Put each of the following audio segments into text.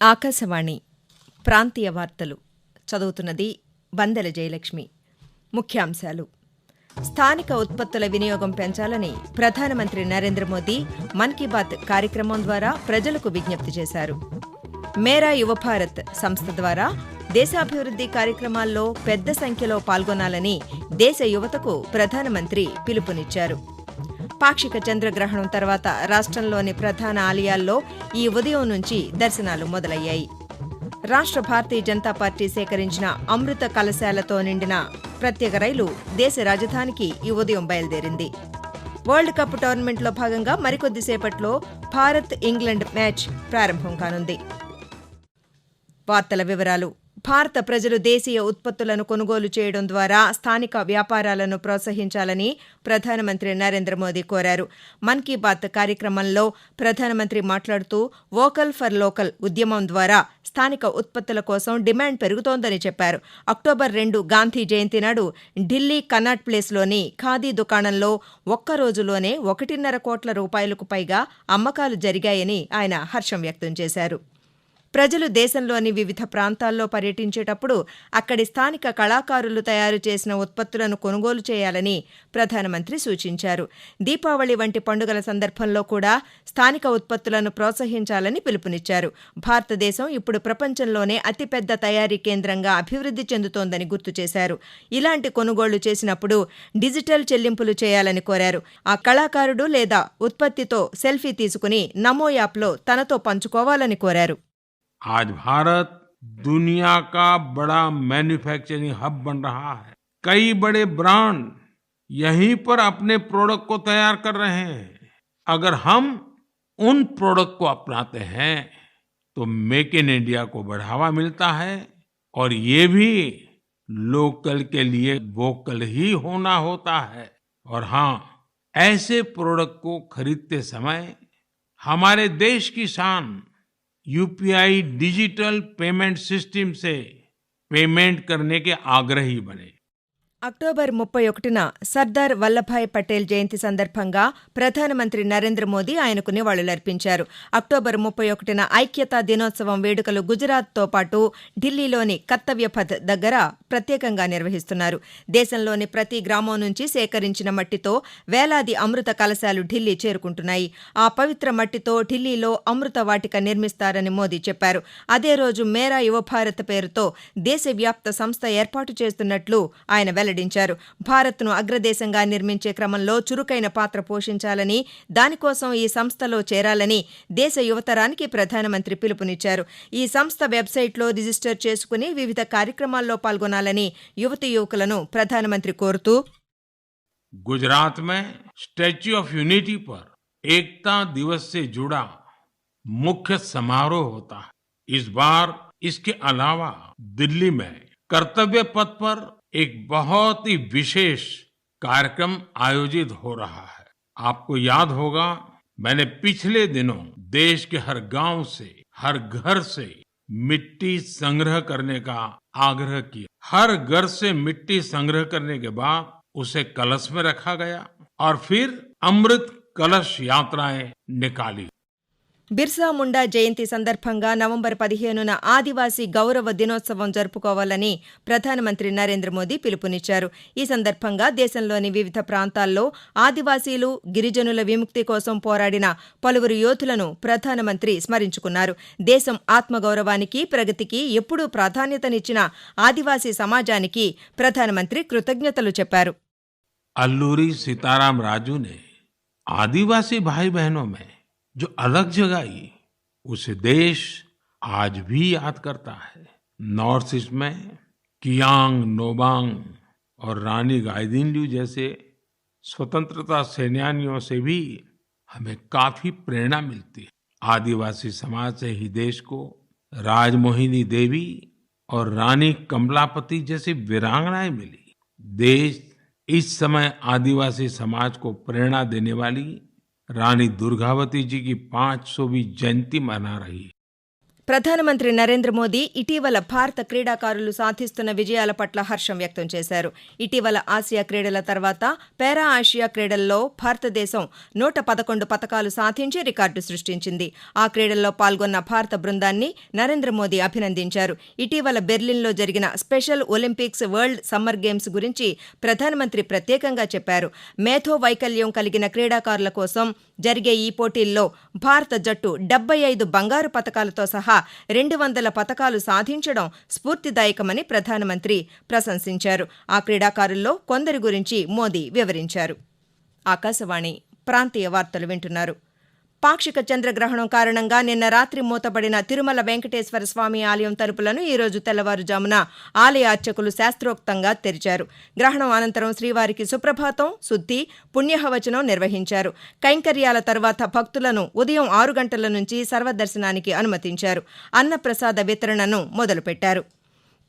ఆకాశవాణి ప్రాంతీయ వార్తలు చదువుతున్నది వందెల జయలక్ష్మి. ముఖ్యాంశాలు: స్థానిక ఉత్పత్తుల వినియోగం పెంచాలని ప్రధానమంత్రి నరేంద్ర మోదీ మన్ కీ బాత్ కార్యక్రమం ద్వారా ప్రజలకు విజ్ఞప్తి చేశారు. మేరా యువభారత్ సంస్థ ద్వారా దేశాభివృద్ధి కార్యక్రమాల్లో పెద్ద సంఖ్యలో పాల్గొనాలని దేశ యువతకు ప్రధానమంత్రి పిలుపునిచ్చారు. పాక్షిక చంద్రగ్రహణం తర్వాత రాష్ట్రంలోని ప్రధాన ఆలయాల్లో ఈ ఉదయం నుంచి దర్శనాలు మొదలయ్యాయి. రాష్ట్ర భారతీయ జనతా పార్టీ సేకరించిన అమృత కలశాలతో నిండిన ప్రత్యేక రైలు దేశ రాజధానికి ఈ ఉదయం బయలుదేరింది. వరల్డ్ కప్ టోర్నమెంట్లో భాగంగా మరికొద్దిసేపట్లో భారత్ ఇంగ్లండ్ మ్యాచ్ ప్రారంభం కానుంది. వార్తల వివరాలు: భారత ప్రజలు దేశీయ ఉత్పత్తులను కొనుగోలు చేయడం ద్వారా స్థానిక వ్యాపారాలను ప్రోత్సహించాలని ప్రధానమంత్రి నరేంద్ర మోదీ కోరారు. మన్ కీ బాత్ కార్యక్రమంలో ప్రధానమంత్రి మాట్లాడుతూ వోకల్ ఫర్ లోకల్ ఉద్యమం ద్వారా స్థానిక ఉత్పత్తుల కోసం డిమాండ్ పెరుగుతోందని చెప్పారు. అక్టోబర్ 2 గాంధీ జయంతి నాడు ఢిల్లీ కన్నాట్ ప్లేస్లోని ఖాదీ దుకాణంలో ఒక్క రోజులోనే 1.5 కోట్ల రూపాయలకు పైగా అమ్మకాలు జరిగాయని ఆయన హర్షం వ్యక్తం చేశారు. ప్రజలు దేశంలోని వివిధ ప్రాంతాల్లో పర్యటించేటప్పుడు అక్కడి స్థానిక కళాకారులు తయారు చేసిన ఉత్పత్తులను కొనుగోలు చేయాలని ప్రధానమంత్రి సూచించారు. దీపావళి వంటి పండుగల సందర్భంలో కూడా స్థానిక ఉత్పత్తులను ప్రోత్సహించాలని పిలుపునిచ్చారు. భారతదేశం ఇప్పుడు ప్రపంచంలోనే అతిపెద్ద తయారీ కేంద్రంగా అభివృద్ధి చెందుతోందని గుర్తు చేశారు. ఇలాంటి కొనుగోళ్లు చేసినప్పుడు డిజిటల్ చెల్లింపులు చేయాలని కోరారు. ఆ కళాకారుడు లేదా ఉత్పత్తితో సెల్ఫీ తీసుకుని నమో యాప్లో తనతో పంచుకోవాలని కోరారు. आज भारत दुनिया का बड़ा मैन्युफैक्चरिंग हब बन रहा है। कई बड़े ब्रांड यहीं पर अपने प्रोडक्ट को तैयार कर रहे हैं। अगर हम उन प्रोडक्ट को अपनाते हैं तो मेक इन इंडिया को बढ़ावा मिलता है और ये भी लोकल के लिए वोकल ही होना होता है। और हाँ, ऐसे प्रोडक्ट को खरीदते समय हमारे देश की शान यूपीआई डिजिटल पेमेंट सिस्टम से पेमेंट करने के आग्रही बने. అక్టోబర్ 31న సర్దార్ వల్లభాయ్ పటేల్ జయంతి సందర్భంగా ప్రధానమంత్రి నరేంద్ర మోదీ ఆయనకు నివాళులర్పించారు. అక్టోబర్ 31న ఐక్యతా దినోత్సవం వేడుకలు గుజరాత్తో పాటు ఢిల్లీలోని కర్తవ్య పథ్ దగ్గర ప్రత్యేకంగా నిర్వహిస్తున్నారు. దేశంలోని ప్రతి గ్రామం నుంచి సేకరించిన మట్టితో వేలాది అమృత కలశాలు ఢిల్లీ చేరుకుంటున్నాయి. ఆ పవిత్ర మట్టితో ఢిల్లీలో అమృత వాటిక నిర్మిస్తారని మోదీ చెప్పారు. అదే రోజు మేరా యువభారత్ పేరుతో దేశవ్యాప్త సంస్థ ఏర్పాటు చేస్తున్నట్లు ఆయన వెల్లడించారు. భారత్ను అగ్రదేశంగా నిర్మించే క్రమంలో చురుకైన పాత్ర పోషించాలని, దానికోసం ఈ సంస్థలో చేరాలని దేశ యువతరానికి ప్రధానమంత్రి పిలుపునిచ్చారు. ఈ సంస్థ వెబ్సైట్లో రిజిస్టర్ చేసుకుని వివిధ కార్యక్రమాల్లో పాల్గొనాలని యువతీ యువకులను ప్రధానమంత్రి కోరుతూ, गुजरात में स्टैच्यू ऑफ यूनिटी पर एकता दिवस से जुड़ा मुख्य समारोह होता है. इस बार इसके अलावा दिल्ली में कर्तव्य पथ पर एक बहुत ही विशेष कार्यक्रम आयोजित हो रहा है. आपको याद होगा, मैंने पिछले दिनों देश के हर गांव से, हर घर से मिट्टी संग्रह करने का आग्रह किया. हर घर से मिट्टी संग्रह करने के बाद उसे कलश में रखा गया और फिर अमृत कलश यात्राएं निकाली. బిర్సా ముండా జయంతి సందర్భంగా నవంబర్ 15న ఆదివాసీ గౌరవ దినోత్సవం జరుపుకోవాలని ప్రధానమంత్రి నరేంద్ర మోదీ పిలుపునిచ్చారు. ఈ సందర్భంగా దేశంలోని వివిధ ప్రాంతాల్లో ఆదివాసీలు, గిరిజనుల విముక్తి కోసం పోరాడిన పలువురు యోధులను ప్రధానమంత్రి స్మరించుకున్నారు. దేశం ఆత్మగౌరవానికి, ప్రగతికి ఎప్పుడూ ప్రాధాన్యతనిచ్చిన ఆదివాసీ సమాజానికి ప్రధానమంత్రి కృతజ్ఞతలు చెప్పారు. अल्लूरी सीताराम राजू ने आदिवासी भाई बहनों में जो अलग जगाई, उसे देश आज भी याद करता है. नॉर्थ ईस्ट में कियांग नोबांग और रानी गाइदिन्ल्यू जैसे स्वतंत्रता सेनानियों से भी हमें काफी प्रेरणा मिलती है. आदिवासी समाज से ही देश को राजमोहिनी देवी और रानी कमलापति जैसी वीरांगनाएं मिली. देश इस समय आदिवासी समाज को प्रेरणा देने वाली रानी दुर्गावती जी की 500वीं जयंती मना रही है. ప్రధానమంత్రి నరేంద్ర మోదీ ఇటీవల భారత క్రీడాకారులు సాధిస్తున్న విజయాల పట్ల హర్షం వ్యక్తం చేశారు. ఇటీవల ఆసియా క్రీడల తర్వాత పారా ఆసియా క్రీడల్లో భారతదేశం 111 పతకాలు సాధించి రికార్డు సృష్టించింది. ఆ క్రీడల్లో పాల్గొన్న భారత బృందాన్ని నరేంద్ర మోదీ అభినందించారు. ఇటీవల బెర్లిన్లో జరిగిన special Olympics world summer games గురించి ప్రధానమంత్రి ప్రత్యేకంగా చెప్పారు. మేధో వైకల్యం కలిగిన క్రీడాకారుల కోసం జరిగే ఈ పోటీల్లో భారత జట్టు 75 బంగారు పతకాలతో సహా 200 పతకాలు సాధించడం స్ఫూర్తిదాయకమని ప్రధానమంత్రి ప్రశంసించారు. ఆ క్రీడాకారుల్లో కొందరి గురించి మోదీ వివరించారు. ఆకాశవాణి ప్రాంతీయ వార్తలు వింటున్నారు. పాక్షిక చంద్రగ్రహణం కారణంగా నిన్న రాత్రి మూతపడిన తిరుమల వెంకటేశ్వర స్వామి ఆలయం తలుపులను ఈరోజు తెల్లవారుజామున ఆలయ అర్చకులు శాస్త్రోక్తంగా తెరిచారు. గ్రహణం అనంతరం శ్రీవారికి సుప్రభాతం, శుద్ధి, పుణ్యహవచనం నిర్వహించారు. కైంకర్యాల తర్వాత భక్తులను ఉదయం 6 గంటల నుంచి సర్వదర్శనానికి అనుమతించారు. అన్నప్రసాద వితరణను మొదలుపెట్టారు.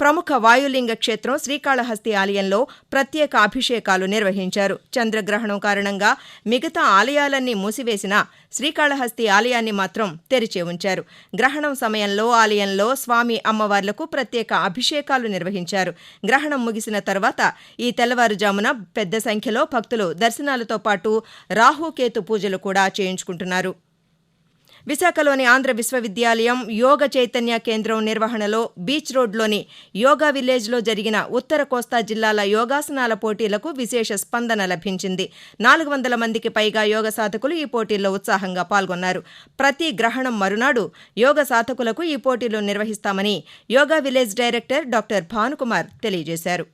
ప్రముఖ వాయులింగ క్షేత్రం శ్రీకాళహస్తి ఆలయంలో ప్రత్యేక అభిషేకాలు నిర్వహించారు. చంద్రగ్రహణం కారణంగా మిగతా ఆలయాలన్నీ మూసివేసినా శ్రీకాళహస్తి ఆలయాన్ని మాత్రం తెరిచే ఉంచారు. గ్రహణం సమయంలో ఆలయంలో స్వామి అమ్మవార్లకు ప్రత్యేక అభిషేకాలు నిర్వహించారు. గ్రహణం ముగిసిన తర్వాత ఈ తెల్లవారుజామున పెద్ద సంఖ్యలో భక్తులు దర్శనాలతో పాటు రాహుకేతు పూజలు కూడా చేయించుకుంటున్నారు. విశాఖలోని ఆంధ్ర విశ్వవిద్యాలయం యోగ చైతన్య కేంద్రం నిర్వహణలో బీచ్ రోడ్లోని యోగా విలేజ్లో జరిగిన ఉత్తర కోస్తా జిల్లాల యోగాసనాల పోటీలకు విశేష స్పందన లభించింది. 400 మందికి పైగా యోగ సాధకులు ఈ పోటీల్లో ఉత్సాహంగా పాల్గొన్నారు. ప్రతి గ్రహణం మరునాడు యోగ సాధకులకు ఈ పోటీలు నిర్వహిస్తామని yoga village director doctor Bhanukumar తెలియజేశారు.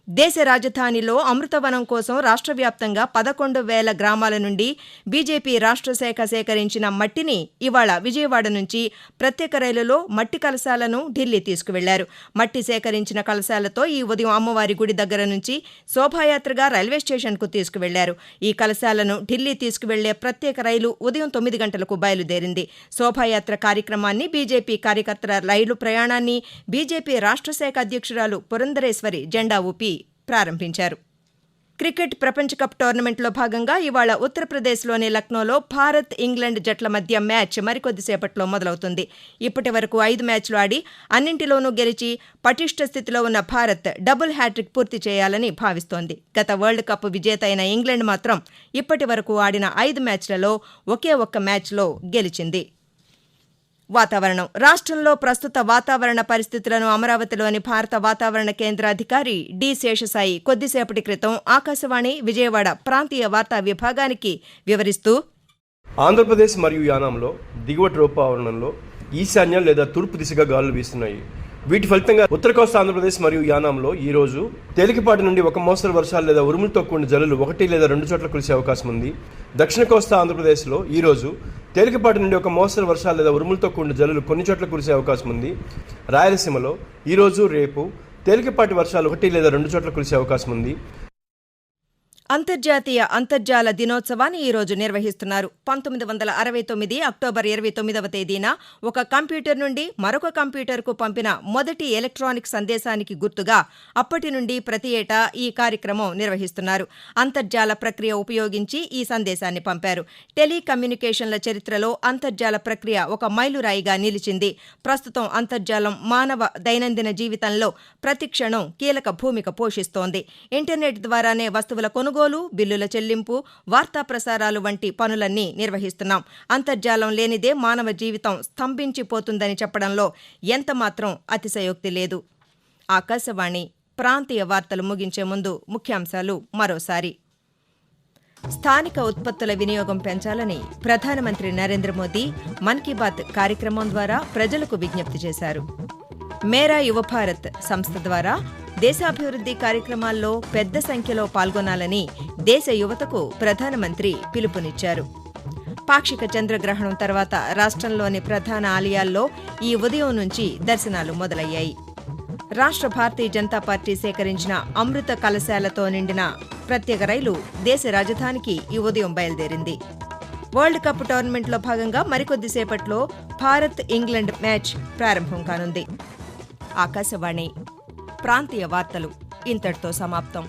దేశ రాజధానిలో అమృతవనం కోసం రాష్ట్ర వ్యాప్తంగా 11,000 గ్రామాల నుండి బీజేపీ రాష్ట్ర శాఖ సేకరించిన మట్టిని ఇవాళ విజయవాడ నుంచి ప్రత్యేక రైలులో మట్టి కలశాలను ఢిల్లీ తీసుకువెళ్లారు. మట్టి సేకరించిన కలశాలతో ఈ ఉదయం అమ్మవారి గుడి దగ్గర నుంచి శోభాయాత్రగా రైల్వే స్టేషన్కు తీసుకువెళ్లారు. ఈ కలశాలను ఢిల్లీ తీసుకువెళ్లే ప్రత్యేక రైలు ఉదయం 9 గంటలకు బయలుదేరింది. శోభాయాత్ర కార్యక్రమాన్ని బీజేపీ కార్యకర్తల రైలు ప్రయాణాన్ని బీజేపీ రాష్ట్ర శాఖ అధ్యక్షురాలు పురంధరేశ్వరి జెండా ఊపి ప్రారంభించారు. క్రికెట్ ప్రపంచ కప్ టోర్నమెంట్లో భాగంగా ఇవాళ ఉత్తరప్రదేశ్లోని లక్నోలో భారత్, ఇంగ్లాండ్ జట్ల మధ్య మ్యాచ్ మరికొద్దిసేపట్లో మొదలవుతుంది. ఇప్పటి వరకు 5 మ్యాచ్లు ఆడి అన్నింటిలోనూ గెలిచి పటిష్ట స్థితిలో ఉన్న భారత్ డబుల్ హ్యాట్రిక్ పూర్తి చేయాలని భావిస్తోంది. గత వరల్డ్ కప్ విజేత అయిన ఇంగ్లాండ్ మాత్రం ఇప్పటి వరకు ఆడిన 5 మ్యాచ్లలో ఒకే ఒక్క మ్యాచ్లో గెలిచింది. వాతావరణం. రాష్ట్రంలో ప్రస్తుత వాతావరణ పరిస్థితులను అమరావతిలోని భారత వాతావరణ కేంద్ర అధికారి డి శేషసాయి కొద్దిసేపటి క్రితం ఆకాశవాణి విజయవాడ ప్రాంతీయ వార్తా విభాగానికి వివరిస్తూ, ఆంధ్రప్రదేశ్ మరియు యానాంలో దిగువ ట్రోపావరణంలో ఈశాన్య లేదా తూర్పు దిశగా గాలులు వీస్తున్నాయి. వీటి ఫలితంగా ఉత్తర కోస్తా ఆంధ్రప్రదేశ్ మరియు యానాంలో ఈ రోజు తేలికపాటి నుండి ఒక మోస్తరు వర్షాలు లేదా ఉరుములతో కూడిన జల్లులు 1 లేదా 2 చోట్ల కురిసే అవకాశం ఉంది. దక్షిణ కోస్తా ఆంధ్రప్రదేశ్లో ఈ రోజు తేలికపాటి నుండి ఒక మోస్తరు వర్షాలు లేదా ఉరుములతో కూడిన జల్లులు కొన్ని చోట్ల కురిసే అవకాశం ఉంది. రాయలసీమలో ఈ రోజు, రేపు తేలికపాటి వర్షాలు 1 లేదా 2 చోట్ల కురిసే అవకాశం ఉంది. అంతర్జాతీయ అంతర్జాల దినోత్సవాన్ని ఈరోజు నిర్వహిస్తున్నారు. 1969 అక్టోబర్ 29వ తేదీన ఒక కంప్యూటర్ నుండి మరొక కంప్యూటర్కు పంపిన మొదటి ఎలక్ట్రానిక్ సందేశానికి గుర్తుగా అప్పటి నుండి ప్రతి ఏటా ఈ కార్యక్రమం నిర్వహిస్తున్నారు. అంతర్జాల ప్రక్రియ ఉపయోగించి ఈ సందేశాన్ని పంపారు. టెలికమ్యూనికేషన్ల చరిత్రలో అంతర్జాల ప్రక్రియ ఒక మైలురాయిగా నిలిచింది. ప్రస్తుతం అంతర్జాలం మానవ దైనందిన జీవితంలో ప్రతి క్షణం కీలక భూమిక పోషిస్తోంది. ఇంటర్నెట్ ద్వారానే వస్తువుల కొనుగోలు, బిల్లుల చెల్లింపు, వార్తా ప్రసారాలు వంటి పనులన్నీ నిర్వహిస్తున్నాం. అంతర్జాలం లేనిదే మానవ జీవితం స్తంభించిపోతుందని చెప్పడంలో ఎంతమాత్రం అతిశయోక్తి లేదు. ఆకాశవాణి ప్రాంతీయ వార్తలు ముగించే ముందు ముఖ్యాంశాలు మరోసారి. స్థానిక ఉత్పత్తుల వినియోగం పెంచాలని ప్రధానమంత్రి నరేంద్ర మోదీ మన్ కీ బాత్ కార్యక్రమం ద్వారా ప్రజలకు విజ్ఞప్తి చేశారు. మేరా యువ భారత్ సంస్థ ద్వారా దేశాభివృద్ధి కార్యక్రమాల్లో పెద్ద సంఖ్యలో పాల్గొనాలని దేశ యువతకు ప్రధానమంత్రి పిలుపునిచ్చారు. పాక్షిక చంద్రగ్రహణం తర్వాత రాష్ట్రంలోని ప్రధాన ఆలయాల్లో ఈ ఉదయం నుంచి దర్శనాలు మొదలయ్యాయి. రాష్ట్ర భారతీయ జనతా పార్టీ సేకరించిన అమృత కలశాలతో నిండిన ప్రత్యేక రైలు దేశ రాజధానికి ఈ ఉదయం బయలుదేరింది. వరల్డ్ కప్ టోర్నమెంట్లో భాగంగా మరికొద్దిసేపట్లో భారత్, ఇంగ్లాండ్ మ్యాచ్ ప్రారంభం కానుంది. ఆకాశవాణి ప్రాంతీయ వార్తలు ఇంతటితో సమాప్తం.